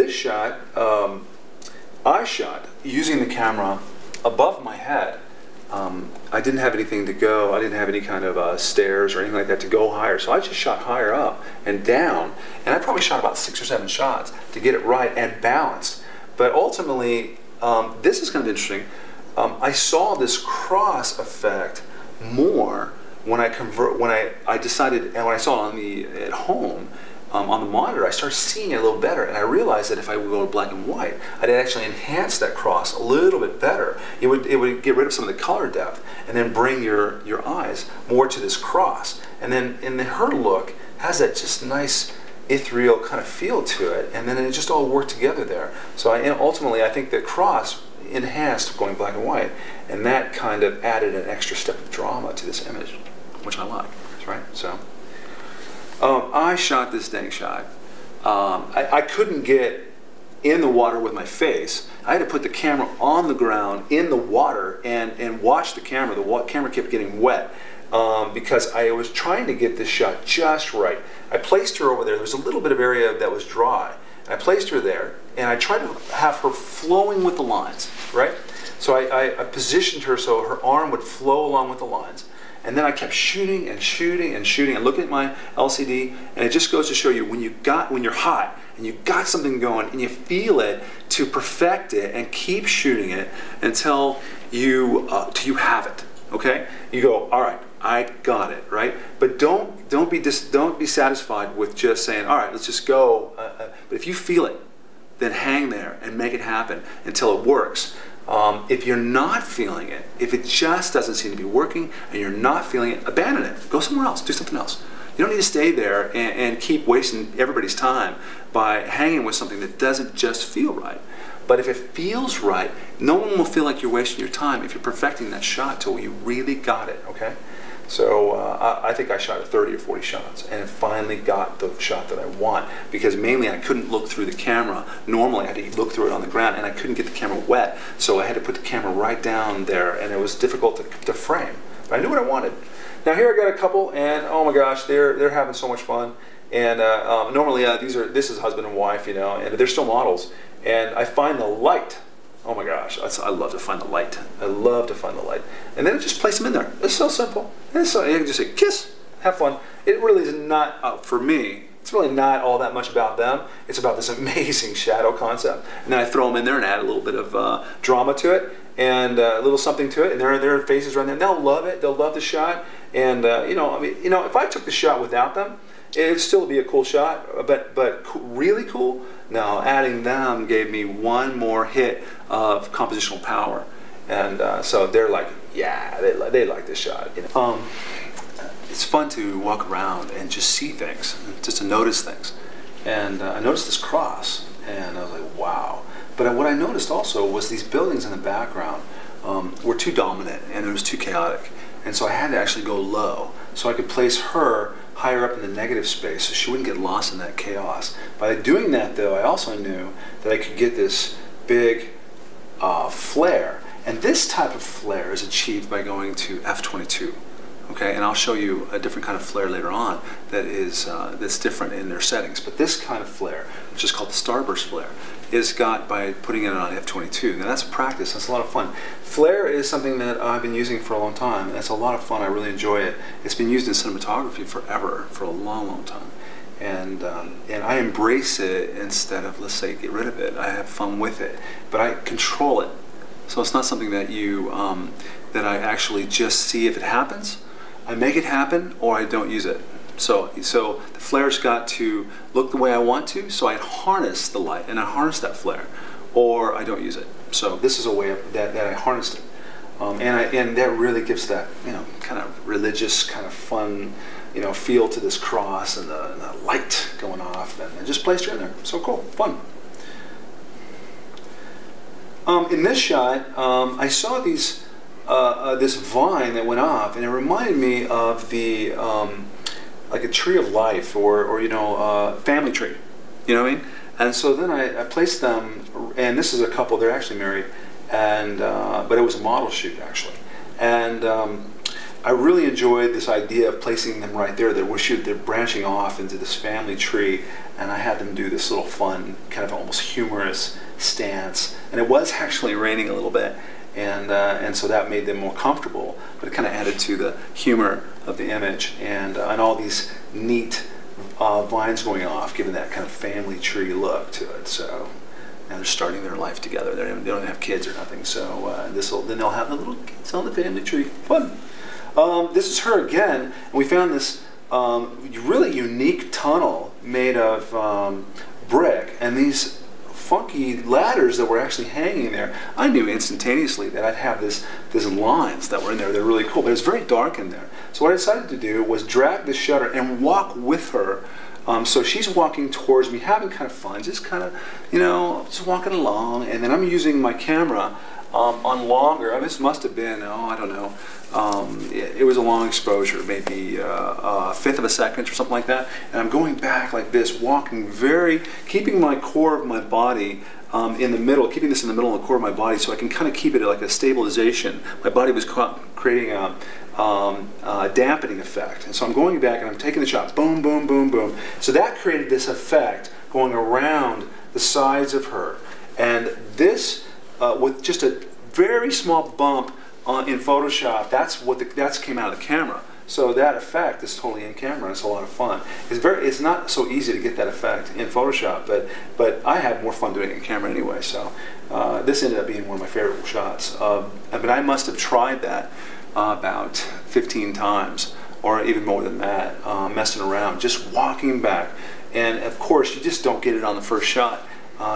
this shot, I shot using the camera above my head. I didn't have anything to go, I didn't have any kind of stairs or anything like that to go higher, so I just shot higher up and down, and I probably shot about 6 or 7 shots to get it right and balanced. But ultimately, this is kind of interesting. I saw this cross effect more when I decided, and when I saw it at home, on the monitor, I started seeing it a little better, and I realized that if I would go to black and white, I'd actually enhance that cross a little bit better. It would get rid of some of the color depth, and then bring your eyes more to this cross. And then her look has that just nice ethereal kind of feel to it, and then it just all worked together there. So ultimately, I think the cross enhanced going black and white, and that kind of added an extra step of drama to this image, which I like, right? So. I shot this dang shot. I couldn't get in the water with my face. I had to put the camera on the ground in the water and watch the camera. The camera kept getting wet because I was trying to get this shot just right. I placed her over there. There was a little bit of area that was dry. And I placed her there, and I tried to have her flowing with the lines, right? So I positioned her so her arm would flow along with the lines. And then I kept shooting and shooting and shooting and looking at my LCD, and it just goes to show you when you're hot and you got something going and you feel it, to perfect it and keep shooting it until you have it. Okay? You go, all right, I got it, right? But don't be satisfied with just saying, all right, let's just go. But if you feel it, then hang there and make it happen until it works. If you're not feeling it, if it just doesn't seem to be working and you're not feeling it, abandon it. Go somewhere else. Do something else. You don't need to stay there and keep wasting everybody's time by hanging with something that doesn't just feel right. But if it feels right, no one will feel like you're wasting your time if you're perfecting that shot till you really got it, okay? So I think I shot 30 or 40 shots and finally got the shot that I want, because mainly I couldn't look through the camera. Normally I had to look through it on the ground, and I couldn't get the camera wet, so I had to put the camera right down there, and it was difficult to frame. But I knew what I wanted. Now here I got a couple, and oh my gosh, they're having so much fun. And normally this is husband and wife, you know, and they're still models. And I find the light. Oh my gosh, I love to find the light. I love to find the light. And then I just place them in there. It's so simple. And so you can just say, kiss, have fun. It really is not, for me, it's really not all that much about them. It's about this amazing shadow concept. And then I throw them in there and add a little bit of drama to it and a little something to it. And their faces right there. And they'll love it. They'll love the shot. And if I took the shot without them, it'd still be a cool shot, but really cool. No, adding them gave me one more hit of compositional power, and so they're like, yeah, they like this shot. You know? It's fun to walk around and just see things, just to notice things. And I noticed this cross, and I was like, wow. But what I noticed also was these buildings in the background were too dominant, and it was too chaotic. And so I had to actually go low, so I could place her higher up in the negative space so she wouldn't get lost in that chaos. By doing that, though, I also knew that I could get this big flare. And this type of flare is achieved by going to f/22. Okay, and I'll show you a different kind of flare later on that is that's different in their settings. But this kind of flare, which is called the starburst flare, is got by putting it on f/22. Now that's practice. That's a lot of fun. Flare is something that I've been using for a long time. That's a lot of fun. I really enjoy it. It's been used in cinematography forever, for a long, long time. And I embrace it instead of, let's say, get rid of it. I have fun with it, but I control it. So it's not something that that I actually just see if it happens. I make it happen, or I don't use it. So the flare's got to look the way I want to, so I harness the light, and I harness that flare, or I don't use it. So this is a way that I harnessed it. And that really gives that, kind of religious, kind of fun, feel to this cross, and the light going off, and I just placed her in there. So cool, fun. In this shot, I saw this vine that went off, and it reminded me of the like a tree of life, or family tree. You know what I mean? And so then I placed them, and this is a couple. They're actually married, and but it was a model shoot actually. And I really enjoyed this idea of placing them right there. They're branching off into this family tree, and I had them do this little fun, kind of almost humorous stance. And it was actually raining a little bit, and so that made them more comfortable, but it kind of added to the humor of the image, and all these neat vines going off, giving that kind of family tree look to it. So now they're starting their life together. They don't have kids or nothing, so then they'll have the little kids on the family tree. Fun. This is her again, and we found this really unique tunnel made of brick, and these funky ladders that were actually hanging there. I knew instantaneously that I'd have these lines that were in there. They're really cool, but it's very dark in there. So what I decided to do was drag the shutter and walk with her. So she's walking towards me, having kind of fun, just kind of, just walking along, and then I'm using my camera on longer. This must have been, I don't know, it was a long exposure, maybe a fifth of a second or something like that. And I'm going back like this, walking keeping my core of my body in the middle, keeping this in the middle of the core of my body, so I can kind of keep it like a stabilization. My body was creating a dampening effect. And so I'm going back and I'm taking the shot, boom, boom, boom, boom. So that created this effect going around the sides of her. And this, with just a very small bump in Photoshop, that's came out of the camera. So that effect is totally in camera. It's a lot of fun. It's not so easy to get that effect in Photoshop, but I had more fun doing it in camera anyway. So this ended up being one of my favorite shots. But I must have tried that about 15 times, or even more than that, messing around, just walking back. And of course, you just don't get it on the first shot.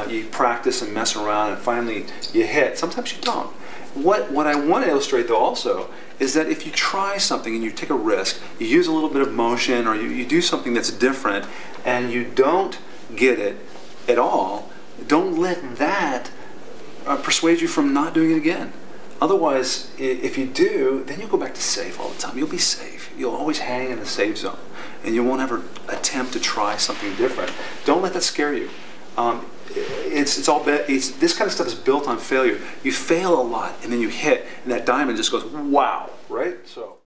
You practice and mess around, and finally you hit. Sometimes you don't. What I want to illustrate, though, also, is that if you try something and you take a risk, you use a little bit of motion, or you do something that's different, and you don't get it at all, don't let that persuade you from not doing it again. Otherwise, if you do, then you'll go back to safe all the time. You'll be safe. You'll always hang in the safe zone, and you won't ever attempt to try something different. Don't let that scare you. This kind of stuff is built on failure. You fail a lot, and then you hit, and that diamond just goes, wow, right? So.